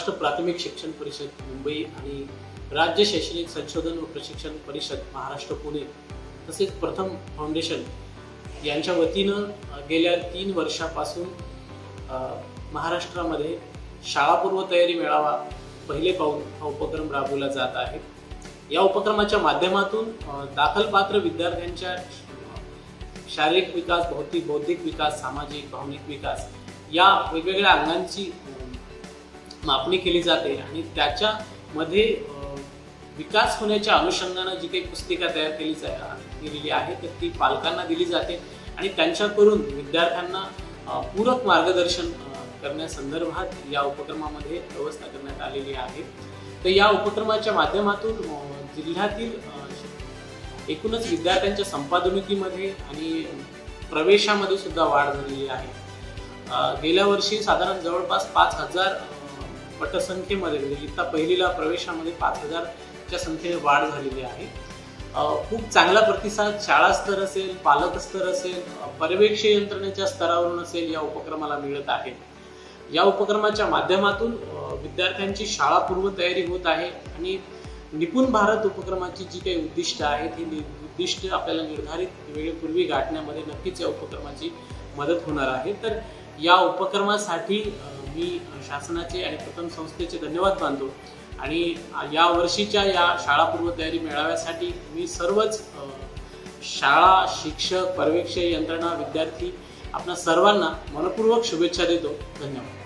महाराष्ट्र प्राथमिक शिक्षण परिषद मुंबई आणि राज्य शैक्षणिक संशोधन व प्रशिक्षण परिषद महाराष्ट्र पुणे तसेच प्रथम फाउंडेशन यांच्या वतीनं गेल्या 3 वर्षापासून महाराष्ट्रामध्ये शाळापूर्व तयारी मेळावा पहिले पाऊल हा उपक्रम राबवला जात आहे। या उपक्रमाच्या माध्यमातून दाखलपात्र विद्यार्थ्यांच्या शारीरिक विकास, बौद्धिक विकास, सामाजिक, भावनिक विकास या वेगवेगळ्या अंगांची मापणी केली जाते आणि त्याच्यामध्ये विकास होण्याच्या अनुषंगाने जी काही पुस्तिका तयार केलेली आहे तर ती पालकांना दिली जाते आणि त्यांच्याकडून विद्यार्थ्यांना पूरक मार्गदर्शन करण्यासंदर्भात या उपक्रमामध्ये व्यवस्था करण्यात आलेली आहे। तर या उपक्रमाच्या माध्यमातून जिल्ह्यातील एकूणच विद्यार्थ्यांच्या संपादनिकीमध्ये आणि प्रवेशामध्ये सुद्धा वाढ झालेली आहे। गेल्या वर्षी साधारण जवळपास 5000 पटसंख्येमध्ये म्हणजे इयत्ता पहिलीला प्रवेशामध्ये 5000 च्या संख्येने वाढ झालेली आहे। खूप चांगला प्रतिसाद शाळा स्तर असेल, पालक स्तर असेल, पर्यवेक्षण यंत्रणेच्या स्तरावरून असेल या उपक्रमाला मिळत आहे। या उपक्रमाच्या माध्यमातून विद्यार्थ्यांची शाळापूर्व तयारी होत आहे आणि निपुण भारत उपक्रमाची जी काही उद्दिष्ट आहेत ही उद्दिष्ट आपल्याला निर्धारित वेळेपूर्वी गाठण्यामध्ये नक्कीच या उपक्रमाची मदत होणार आहे। तर या उपक्रमासाठी मी शासनाचे आणि प्रथम संस्थेचे धन्यवाद मानतो आणि या वर्षीच्या या शाळापूर्व तयारी मेळाव्यासाठी मी सर्वच शाळा, शिक्षक, पर्यवेक्षक यंत्रणा, विद्यार्थी आपणा सर्वांना मनपूर्वक शुभेच्छा देतो। धन्यवाद।